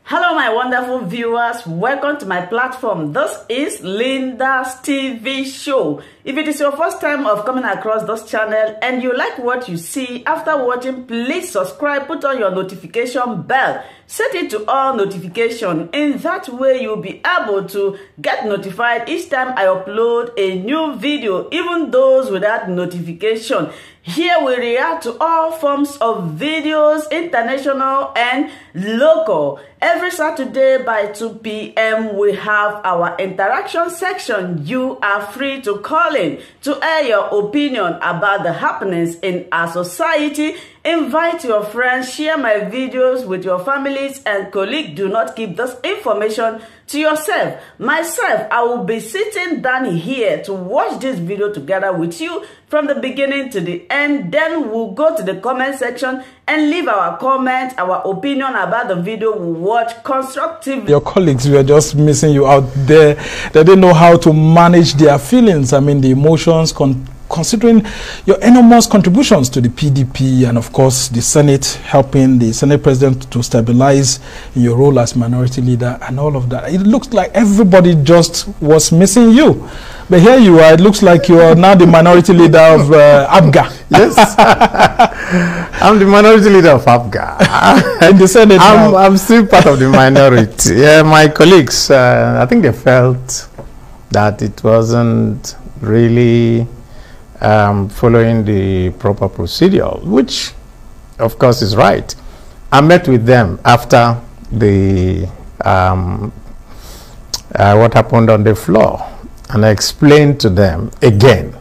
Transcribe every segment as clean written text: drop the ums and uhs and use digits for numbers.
Hello my wonderful viewers, welcome to my platform. This is Linda's TV show. If it is your first time of coming across this channel and you like what you see after watching, please subscribe, put on your notification bell, set it to all notification. In that way you'll be able to get notified each time I upload a new video, even those without notification. Here we react to all forms of videos, international and local. Every Saturday by 2 p.m. we have our interaction section. You are free to call in to air your opinion about the happenings in our society. Invite your friends, share my videos with your families and colleagues. Do not keep this information to yourself. Myself, I will be sitting down here to watch this video together with you from the beginning to the end. Then we'll go to the comment section and leave our comment, our opinion about the video we watch constructively. Your colleagues were just missing you out there. They didn't know how to manage their feelings. I mean, the emotions, considering your enormous contributions to the PDP and of course the Senate, helping the Senate President to stabilize your role as minority leader and all of that. It looks like everybody just was missing you. But here you are, it looks like you are now the minority leader of ABGA. Yes, I'm the minority leader of ABGA. In the Senate I'm still part of the minority. Yeah, my colleagues, I think they felt that it wasn't really following the proper procedure, which of course is right. I met with them after the what happened on the floor, and I explained to them again,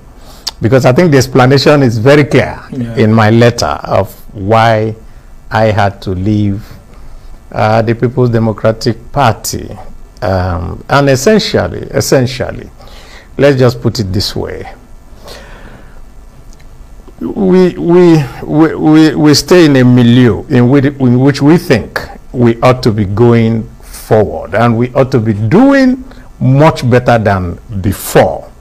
because I think the explanation is very clear in my letter of why I had to leave the People's Democratic Party. And essentially, let's just put it this way. We stay in a milieu in which we think we ought to be going forward and we ought to be doing much better than before.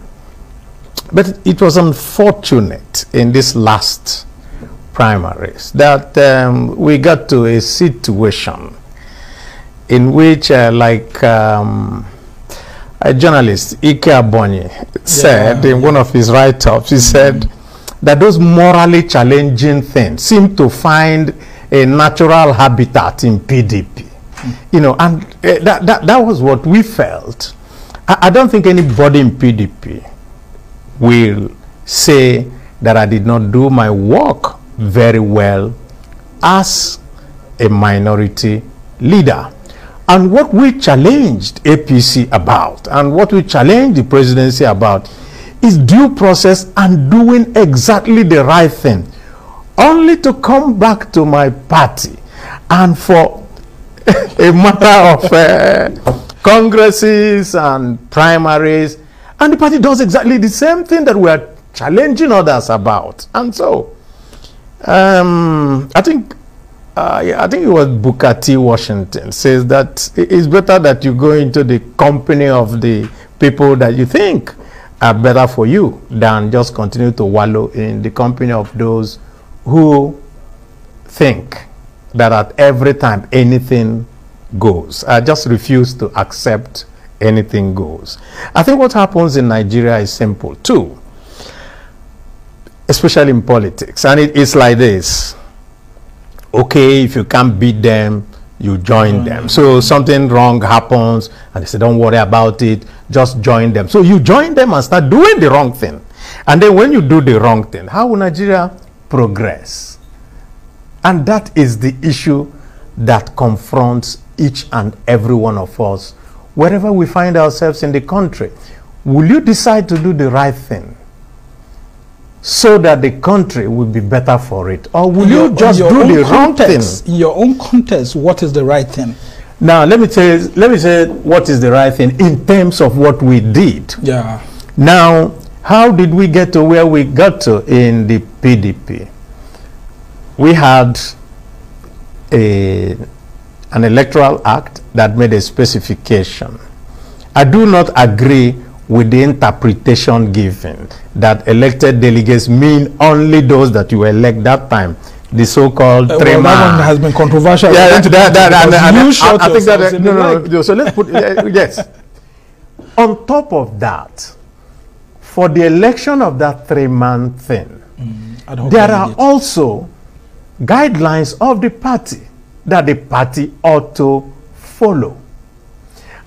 But it was unfortunate in this last primaries that we got to a situation in which like a journalist, Ike Abonyi, said in one of his write-ups, he said that those morally challenging things seem to find a natural habitat in PDP. You know, and that was what we felt. I don't think anybody in PDP will say that I did not do my work very well as a minority leader. And what we challenged APC about and what we challenged the presidency about is due process and doing exactly the right thing, only to come back to my party and for a matter of congresses and primaries, and the party does exactly the same thing that we are challenging others about. And so I think it was Booker T. Washington says that it's better that you go into the company of the people that you think are better for you than just continue to wallow in the company of those who think that at every time anything goes. I just refuse to accept anything goes. I think what happens in Nigeria is simple too, especially in politics, and it's like this. Okay, if you can't beat them, you join them. So something wrong happens and they say don't worry about it, just join them. So you join them and start doing the wrong thing, and then when you do the wrong thing, how will Nigeria progress? And that is the issue that confronts each and every one of us wherever we find ourselves in the country. Will you decide to do the right thing so that the country will be better for it, or will you just do the wrong thing? In your own context, what is the right thing? Now let me say what is the right thing in terms of what we did. Yeah. Now, how did we get to where we got to in the PDP? We had an electoral act that made a specification. I do not agree with the interpretation given that elected delegates mean only those that you elect that time the so-called well, that one has been controversial. Yeah, I think that no. So let's put yes. On top of that, for the election of that 3-man thing, there are also guidelines of the party that the party ought to follow.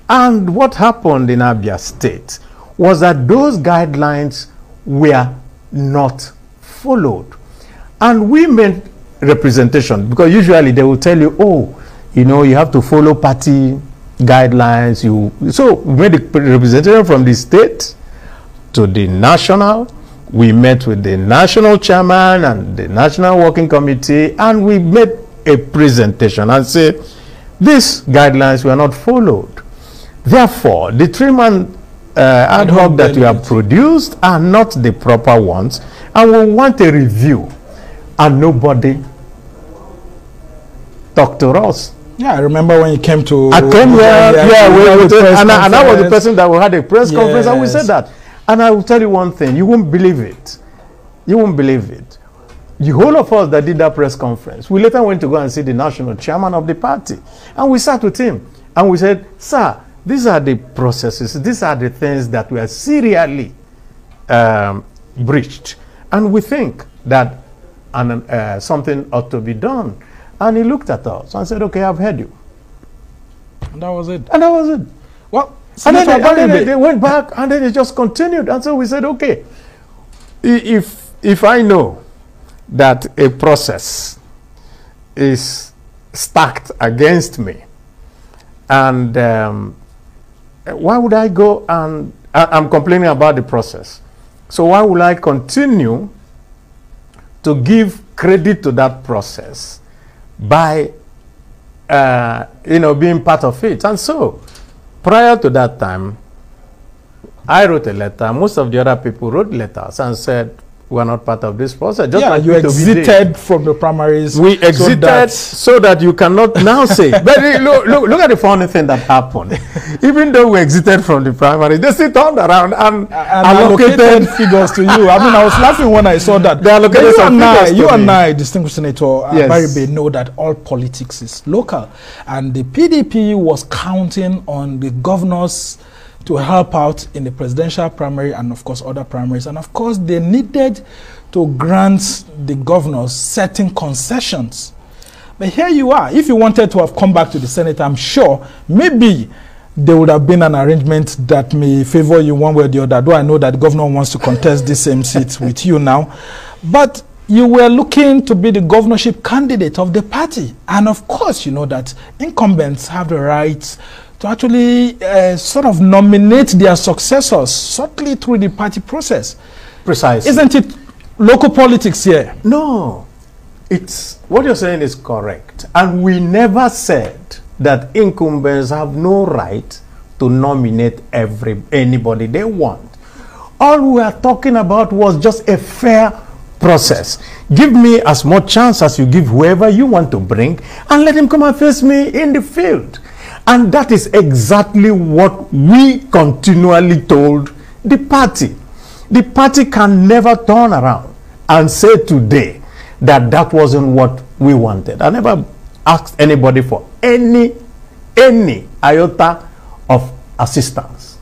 And what happened in Abia State was that those guidelines were not followed. And we made representation, because usually they will tell you, oh, you know, you have to follow party guidelines. So we made a representation from the state to the national. We met with the national chairman and the national working committee, and we made a presentation and said, these guidelines were not followed. Therefore, the 3-man ad hoc that you have produced are not the proper ones, and we want a review. And nobody talked to us. Yeah, I remember when you came to... I came here, and I was the person that we had a press conference, and we said that. And I will tell you one thing, you won't believe it. You won't believe it. The whole of us that did that press conference, we later went to go and see the national chairman of the party. And we sat with him, and we said, sir, these are the processes, these are the things that were serially breached. And we think that something ought to be done. And he looked at us and said, okay, I've heard you. And that was it. And that was it. Well, and then they went back, and then it just continued. And so we said, okay, if I know that a process is stacked against me, and why would I go and I'm complaining about the process? So why would I continue to give credit to that process by being part of it? And so prior to that time, I wrote a letter. Most of the other people wrote letters and said, we're not part of this process. Just like you exited from the primaries. We exited so that you cannot now say. But look at the funny thing that happened. Even though we exited from the primaries, they still turned around and allocated figures to you. I mean, I was laughing when I saw that. They allocated you and I, distinguished Senator Abaribe, know that all politics is local. And the PDP was counting on the governors to help out in the presidential primary and, of course, other primaries. And, of course, they needed to grant the governors certain concessions. But here you are. If you wanted to have come back to the Senate, I'm sure maybe there would have been an arrangement that may favor you one way or the other, though I know that the governor wants to contest this same seat with you now. But you were looking to be the governorship candidate of the party. And, of course, you know that incumbents have the right to actually sort of nominate their successors, certainly through the party process. Precisely. Isn't it local politics here? No. It's what you're saying is correct. And we never said that incumbents have no right to nominate anybody they want. All we are talking about was just a fair process. Give me as much chance as you give whoever you want to bring, and let him come and face me in the field. And that is exactly what we continually told the party. The party can never turn around and say today that that wasn't what we wanted. I never asked anybody for any iota of assistance.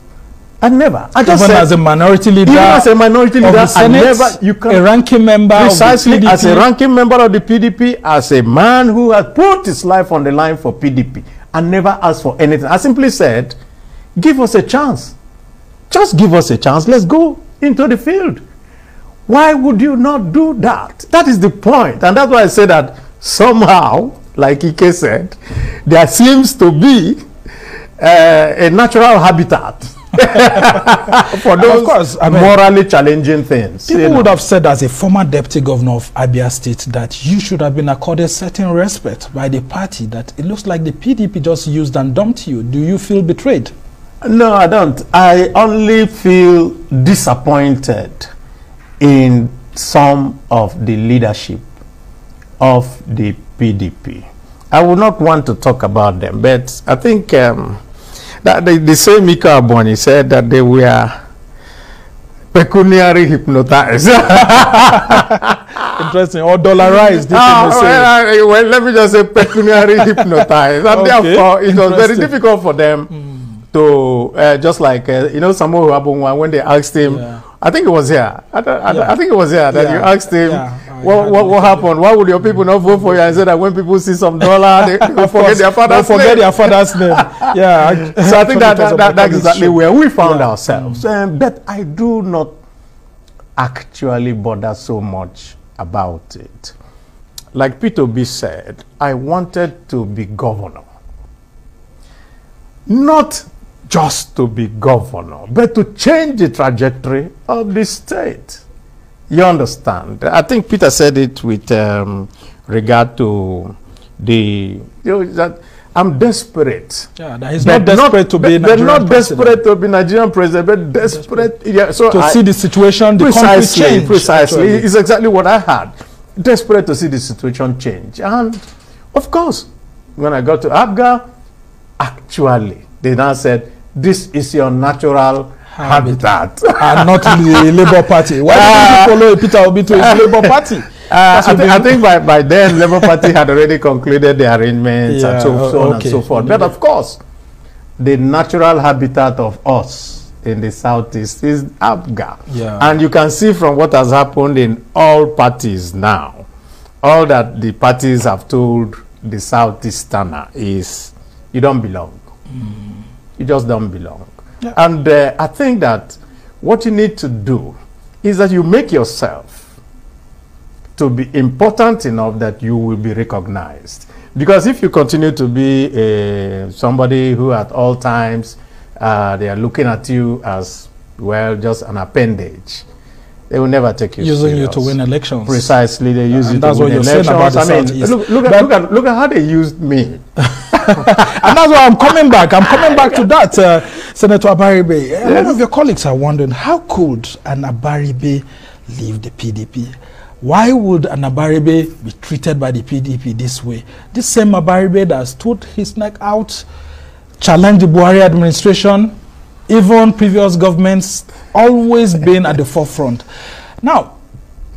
I never. I just said, as a minority leader, even as a minority leader, of the Senate, I never. You can, a ranking member precisely of the PDP. As a ranking member of the PDP, as a man who has put his life on the line for PDP. I never asked for anything. I simply said, give us a chance. Just give us a chance. Let's go into the field. Why would you not do that? That is the point. And that's why I say that somehow, like Ike said, there seems to be a natural habitat for those, of course, morally challenging things. People would have said, as a former deputy governor of Abia State, that you should have been accorded certain respect by the party, that it looks like the PDP just used and dumped you. Do you feel betrayed? No, I don't. I only feel disappointed in some of the leadership of the PDP. I would not want to talk about them, but I think that the same Ika Aboni said that they were pecuniary hypnotized. Interesting. Or dollarized. Well, let me just say pecuniary hypnotized. And therefore, it was very difficult for them to, just like, you know, Samuel Wabungwa, when they asked him, I think it was here. I think it was here that you asked him, what happened? Why would your people not vote for you? And said that when people see some dollar, they forget their father's name. Forget their father's name. Yeah. So I think that's exactly where we found ourselves. But I do not actually bother so much about it. Like Peter B said, I wanted to be governor. Not just to be governor, but to change the trajectory of the state. You understand? I think Peter said it with regard to the, that I'm desperate. Yeah, that he's not desperate to be Nigerian president. Desperate to be Nigerian president, but desperate so to see the situation, the country change. Precisely, it's exactly what I had. Desperate to see the situation change. And of course, when I got to ABGA, actually, they now said, this is your natural habitat. And not the Labour Party. Why did you follow Peter Obi to his Labour Party? I think by then, Labour Party had already concluded the arrangements and so on and so forth. But of course, the natural habitat of us in the Southeast is ABGA. And you can see from what has happened in all parties now, all that the parties have told the Southeasterner is, you don't belong. You just don't belong. And I think that what you need to do is that you make yourself to be important enough that you will be recognized. Because if you continue to be somebody who at all times they are looking at you as, well, just an appendage, they will never take you using serious. You to win elections. Precisely, they use you to win elections. I mean, look at how they used me. And that's why I'm coming back. I'm coming back to that, Senator Abaribe. A lot of your colleagues are wondering, how could an Abaribe leave the PDP? Why would an Abaribe be treated by the PDP this way? This same Abaribe that stood his neck out, challenged the Buhari administration, even previous governments, always been at the forefront. Now,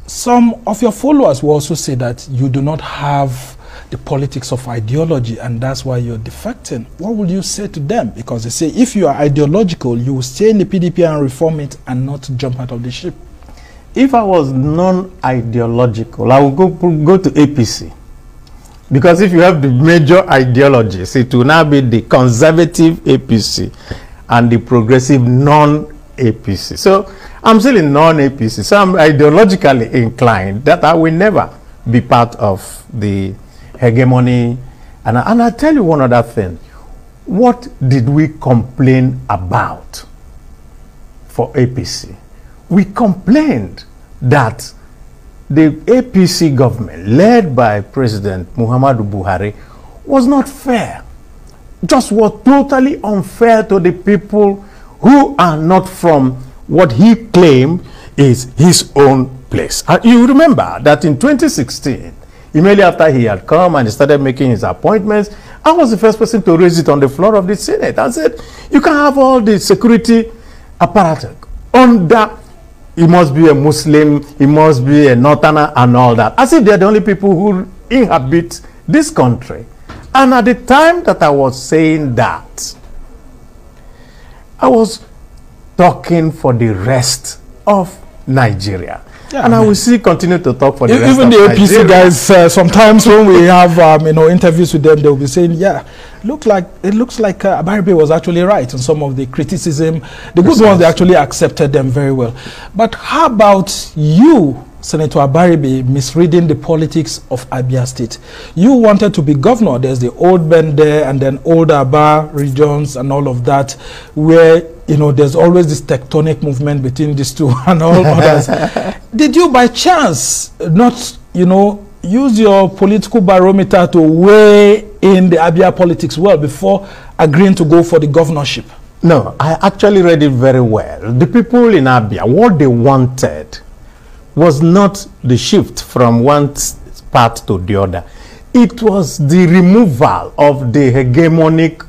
some of your followers will also say that you do not have the politics of ideology, and that's why you're defecting. What would you say to them? Because they say if you are ideological, you will stay in the PDP and reform it and not jump out of the ship. If I was non-ideological, I would go to APC. Because if you have the major ideologies, it will now be the conservative APC and the progressive non-APC. So I'm still in non-APC. So I'm ideologically inclined that I will never be part of the hegemony. And I tell you one other thing. What did we complain about for APC? We complained that the APC government, led by President Muhammadu Buhari, was not fair. Just was totally unfair to the people who are not from what he claimed is his own place. You remember that in 2016, immediately after he had come and he started making his appointments, I was the first person to raise it on the floor of the Senate and said, you can have all the security apparatus under. He must be a Muslim, he must be a Northerner and all that. As if they're the only people who inhabit this country. And at the time that I was saying that, I was talking for the rest of Nigeria. Yeah, and I will still continue to talk for the rest of Nigeria. Even the APC guys, sometimes when we have interviews with them, they'll be saying, yeah, it looks like Abaribe was actually right in some of the criticism. The good ones, they actually accepted them very well. But how about you, Senator Abaribe, misreading the politics of Abia State? You wanted to be governor. There's the old Bend there and then old Aba regions and all of that, where there's always this tectonic movement between these two and all others. Did you by chance not, use your political barometer to weigh in the Abia politics well before agreeing to go for the governorship? No, I actually read it very well. The people in Abia, what they wanted was not the shift from one part to the other. It was the removal of the hegemonic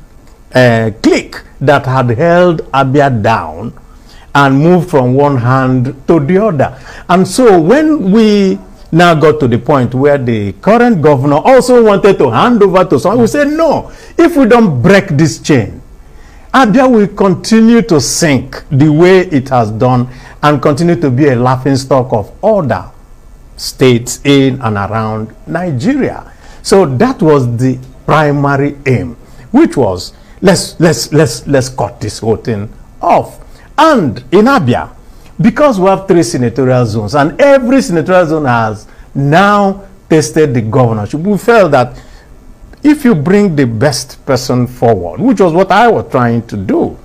clique that had held Abia down and moved from one hand to the other. And so when we now got to the point where the current governor also wanted to hand over to someone. We said, no, if we don't break this chain, Abia will continue to sink the way it has done and continue to be a laughingstock of other states in and around Nigeria. So that was the primary aim, which was let's cut this whole thing off. And in Abia, because we have 3 senatorial zones and every senatorial zone has now tested the governorship, we felt that if you bring the best person forward, which was what I was trying to do,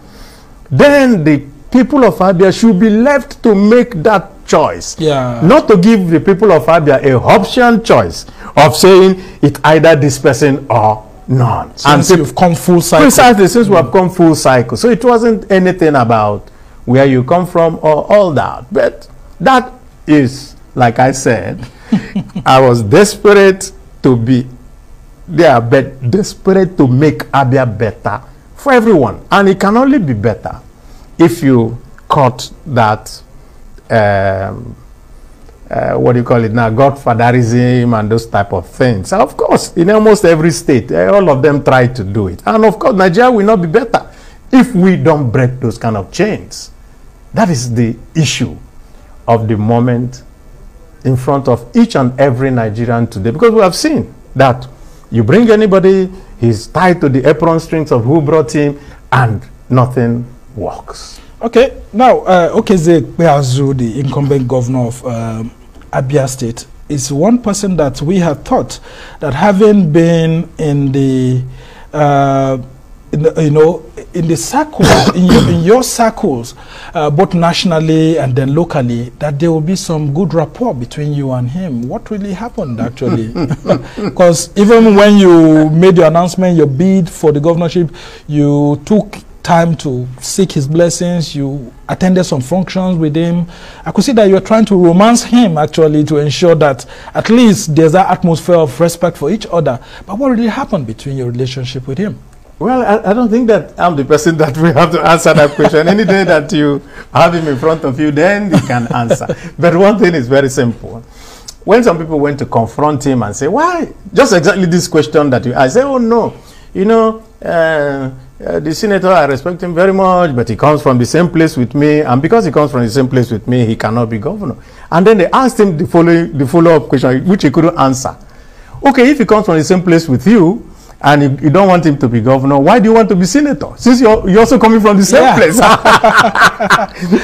then the people of Abia should be left to make that choice. Yeah. Not to give the people of Abia a option choice of saying it either this person or none. Since you've come full cycle. Precisely, since we have come full cycle. So it wasn't anything about where you come from or all that. But that is, like I said, I was desperate to be there, but desperate to make Abia better for everyone. And it can only be better if you cut that, what do you call it now, godfatherism and those type of things. And of course, in almost every state, all of them try to do it. And of course, Nigeria will not be better if we don't break those kind of chains. That is the issue of the moment in front of each and every Nigerian today. Because we have seen that you bring anybody, he's tied to the apron strings of who brought him, and nothing works. Okay, now, Okezie Ikpeazu, the incumbent governor of Abia State, is one person that we have thought that having been in the, in the circles, in your circles, both nationally and then locally, that there will be some good rapport between you and him. What really happened, actually? Because even when you made your announcement, your bid for the governorship, you took time to seek his blessings, you attended some functions with him. I could see that you're trying to romance him, actually, to ensure that at least there's that atmosphere of respect for each other. But what really happened between your relationship with him? Well, I don't think that I'm the person that will have to answer that question. Any day that you have him in front of you, then you can answer. But one thing is very simple. When some people went to confront him and say, why? Just exactly this question that you asked. I say, oh no, you know, the senator, I respect him very much, but he comes from the same place with me, and because he comes from the same place with me, he cannot be governor. And then they asked him the follow-up question, which he couldn't answer. Okay, if he comes from the same place with you, and you don't want him to be governor, why do you want to be senator? Since you're also coming from the same place.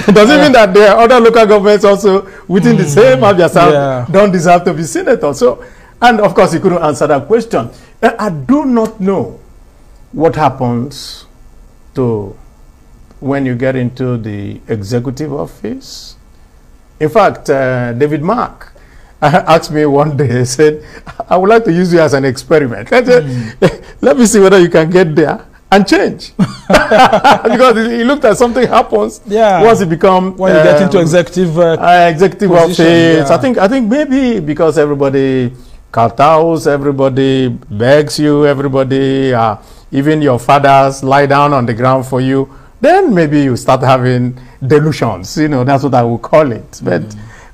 Does it mean that there are other local governments also within the same Abia South don't deserve to be senator? So, and of course, he couldn't answer that question. I do not know what happens to when you get into the executive office. In fact, David Mark asked me one day, he said, I would like to use you as an experiment. I said, let me see whether you can get there and change. Because he looked at something happens once you become... When you get into executive office. I think maybe because everybody kowtows, everybody begs you, everybody, even your fathers lie down on the ground for you, then maybe you start having delusions. You know, that's what I would call it. But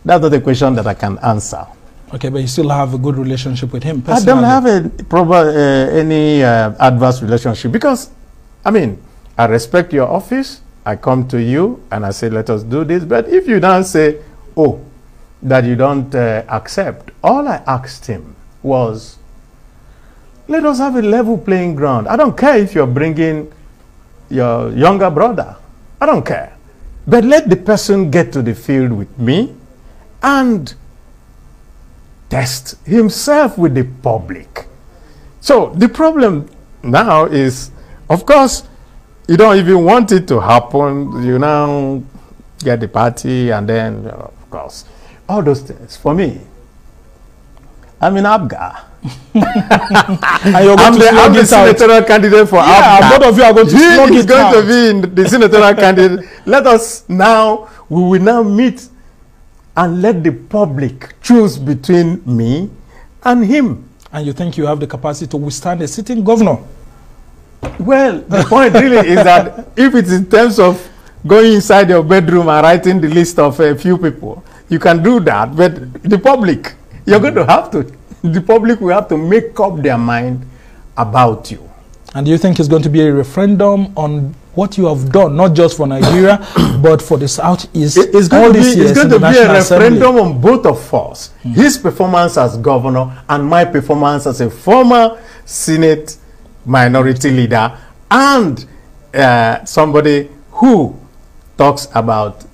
that's not a question that I can answer. Okay, but you still have a good relationship with him personally? I don't have any adverse relationship because, I mean, I respect your office. I come to you and I say, let us do this. But if you don't say, oh, that you don't accept, all I asked him was, let us have a level playing ground. I don't care if you're bringing your younger brother. I don't care. But let the person get to the field with me and test himself with the public. So the problem now is, of course, you don't even want it to happen. You now get the party and then, of course, all those things. For me, I'm in Abga. I'm the senatorial candidate for Abga. Both of you are going to slug He's going to be in the senatorial candidate. Let us now, we will now meet and let the public choose between me and him. And you think you have the capacity to withstand a sitting governor? Well, the point really is that if it's in terms of going inside your bedroom and writing the list of a few people, you can do that. But the public, You're going to have to, the public will have to make up their mind about you. And do you think it's going to be a referendum on what you have done, not just for Nigeria, but for the Southeast? It's going to be a referendum on both of us. His performance as governor and my performance as a former Senate minority leader and somebody who talks about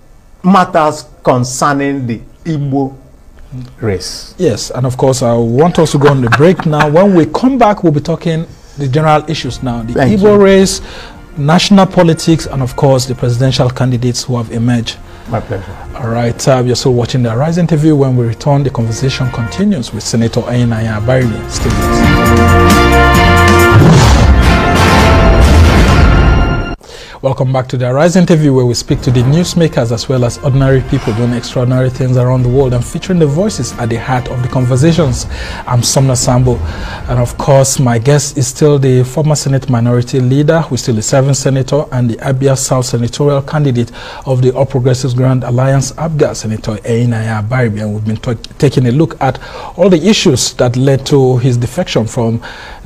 matters concerning the Igbo race. Yes, and of course, I want us to go on the break now. When we come back, we'll be talking the general issues now. The Igbo race, national politics, and of course, the presidential candidates who have emerged. My pleasure. All right, you're still watching the Arise interview. When we return, the conversation continues with Senator Anyinnaya Abaribe. Stay with us. Welcome back to the Arise interview, where we speak to the newsmakers as well as ordinary people doing extraordinary things around the world and featuring the voices at the heart of the conversations. I'm Somna Sambo, and of course my guest is still the former Senate minority leader, who is still a serving senator, and the Abia South senatorial candidate of the All Progressives Grand Alliance, ABGA, Senator Anyinnaya Abaribe. And we've been taking a look at all the issues that led to his defection from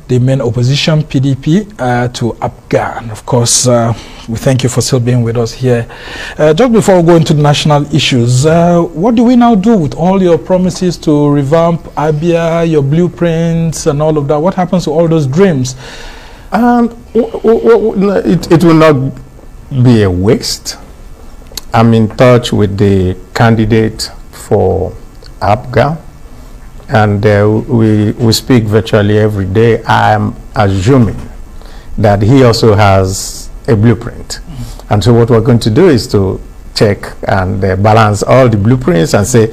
the main opposition, PDP, to ABGA. And of course, we thank you for still being with us here. Just before we go into the national issues, what do we now do with all your promises to revamp ABIA, your blueprints and all of that? What happens to all those dreams? It will not be a waste. I'm in touch with the candidate for ABGA, and we speak virtually every day. I am assuming that he also has a blueprint. And so what we're going to do is to check and balance all the blueprints and say,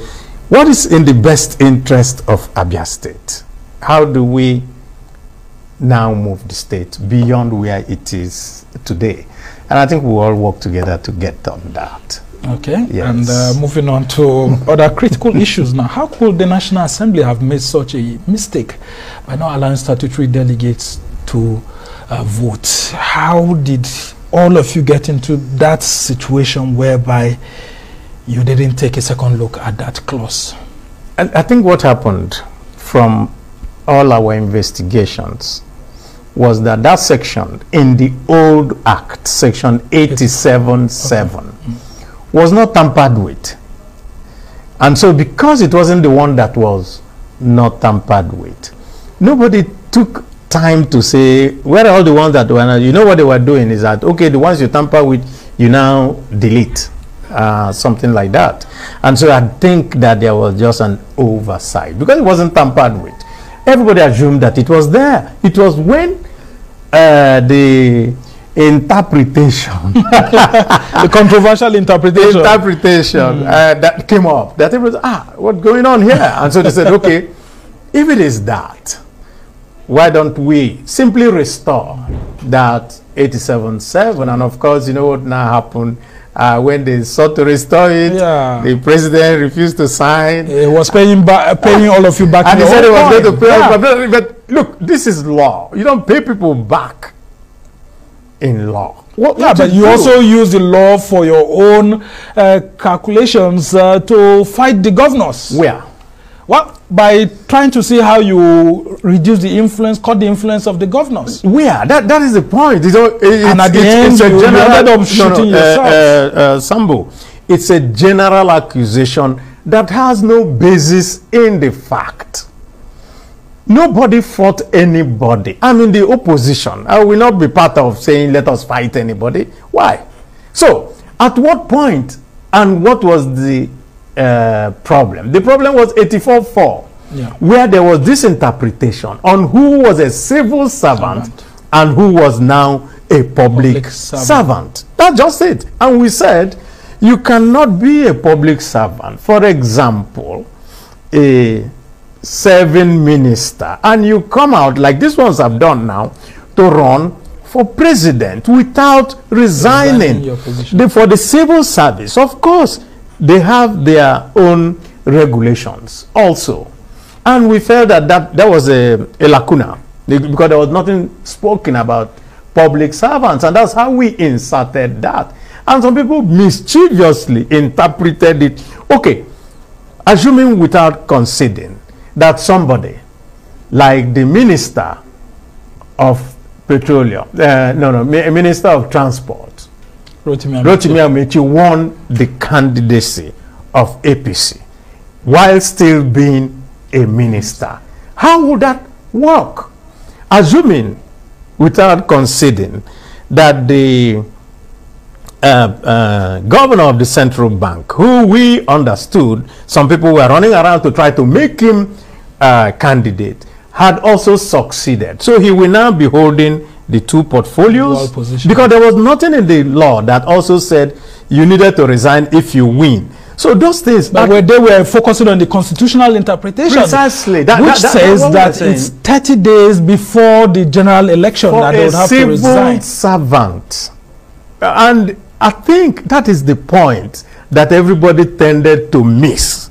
what is in the best interest of Abia State? How do we now move the state beyond where it is today? And I think we'll all work together to get on that. Okay, yes. And moving on to other critical issues now. How could the National Assembly have made such a mistake by not allowing statutory delegates to vote? How did all of you get into that situation whereby you didn't take a second look at that clause? I think what happened from all our investigations was that that section in the old act, section 87.7, was not tampered with. And so because it wasn't the one that was not tampered with, nobody took time to say, where are all the ones that were not? You know what they were doing is that, okay, the ones you tamper with, you now delete, something like that. And so I think that there was just an oversight because it wasn't tampered with. Everybody assumed that it was there. It was when the interpretation, the controversial interpretation, that came up, that everybody said, what's going on here? And so they said, okay, if it is that, why don't we simply restore that 87.7? And of course, you know what now happened? When they sought to restore it, the president refused to sign. He was paying all of you back. And he said he was going to pay. But look, this is law. You don't pay people back in law. But you also use the law for your own calculations to fight the governors. Where? Well, by trying to see how you reduce the influence, cut the influence of the governors. Where? That is the point. And at the end, you ended up shooting yourself. Sambo, it's a general accusation that has no basis in the fact. Nobody fought anybody. I'm in the opposition. I will not be part of saying, let us fight anybody. Why? So, at what point and what was the problem? The problem was 84.4, where there was this interpretation on who was a civil servant and who was now a public servant. That's just it. And we said, you cannot be a public servant. For example, a serving minister, and you come out like these ones have done now to run for president without resigning for the civil service. Of course, they have their own regulations also. And we felt that that was a lacuna because there was nothing spoken about public servants, and that's how we inserted that. And some people mischievously interpreted it. Okay, assuming without conceding that somebody like the Minister of Petroleum, Minister of Transport, Rotimi Amechi won the candidacy of APC while still being a minister? How would that work? Assuming, without conceding, that the governor of the central bank, who we understood some people were running around to try to make him candidate, had also succeeded. So he will now be holding the two portfolios, because there was nothing in the law that also said you needed to resign if you win. So those things, but they were focusing on the constitutional interpretation, precisely, which says that it's 30 days before the general election that they would have to resign. For a civil servant. And I think that is the point that everybody tended to miss,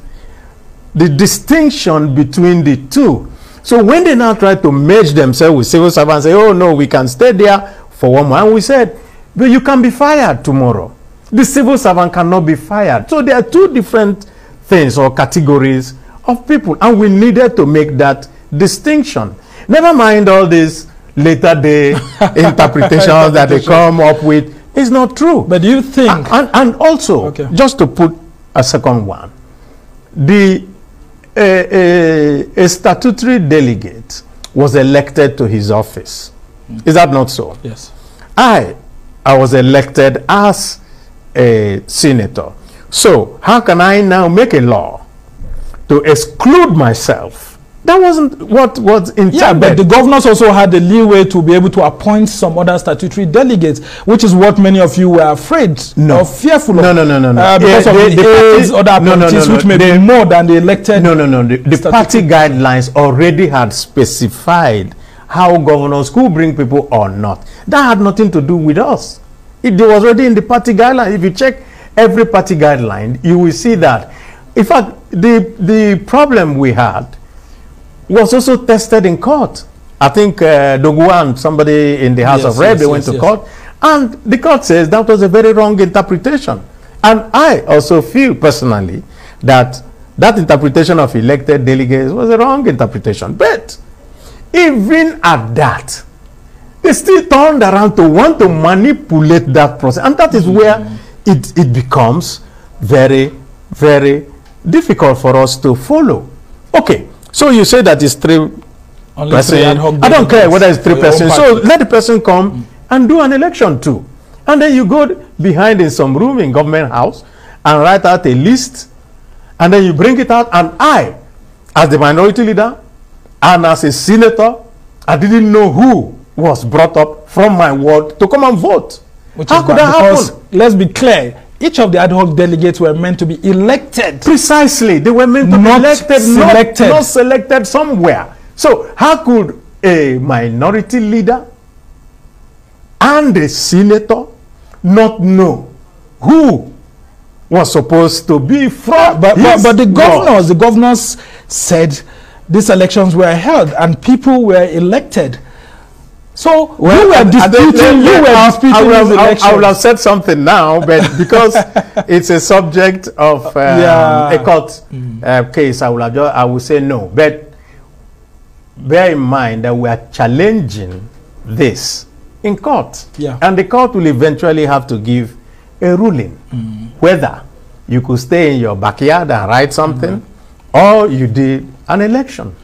the distinction between the two. So when they now try to merge themselves with civil servants, say, oh no, we can stay there for 1 month. And we said, but you can be fired tomorrow. The civil servant cannot be fired. So there are two different things or categories of people, and we needed to make that distinction. Never mind all these later day interpretations that they come up with. It's not true. But do you think... And also, just to put a second one, a statutory delegate was elected to his office. Is that not so? Yes. I was elected as a senator. So how can I now make a law to exclude myself? That wasn't what was intended. Yeah, but the governors also had the leeway to be able to appoint some other statutory delegates, which is what many of you were afraid or fearful of. No. Because of the aides, other appointees, which may be more than the elected. The party guidelines already had specified how governors could bring people or not. That had nothing to do with us. It was already in the party guidelines. If you check every party guideline, you will see that. In fact, the problem we had was also tested in court. I think Doguan, somebody in the House of Rep, they went to court, and the court says that was a very wrong interpretation. And I also feel personally that that interpretation of elected delegates was a wrong interpretation. But even at that, they still turned around to want to manipulate that process. And that is where it becomes very, very difficult for us to follow. Okay, so you say that it's 3 persons. I don't care whether it's 3 persons. So let the person come and do an election too. And then you go behind in some room in government house and write out a list. And then you bring it out. And I, as the minority leader and as a senator, I didn't know who was brought up from my ward to come and vote. How could that happen? Let's be clear, each of the ad hoc delegates were meant to be elected. Precisely, they were meant to be elected, not selected somewhere. So how could a minority leader and a senator not know who was supposed to be from? But the governors said these elections were held and people were elected. So you were disputing these elections. I would have said something now, but because it's a subject of a court case, I will say no. But bear in mind that we are challenging this in court. And the court will eventually have to give a ruling whether you could stay in your backyard and write something or you did an election.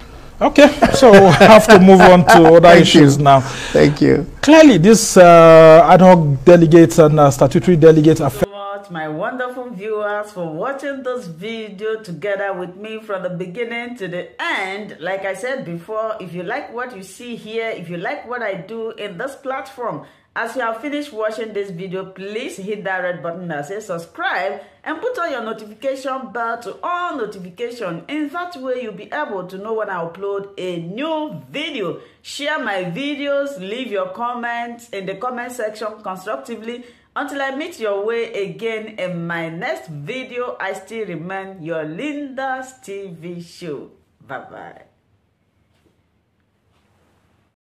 Okay, so we'll have to move on to other issues now. Thank you. Clearly, this ad hoc delegates and statutory delegates are... My wonderful viewers for watching this video together with me from the beginning to the end. Like I said before, if you like what you see here, if you like what I do in this platform, as you have finished watching this video, please hit that red button that says subscribe and put on your notification bell to all notification. In that way, you'll be able to know when I upload a new video. Share my videos, leave your comments in the comment section constructively. Until I meet your way again in my next video, I still remain your Linda's TV show. Bye-bye.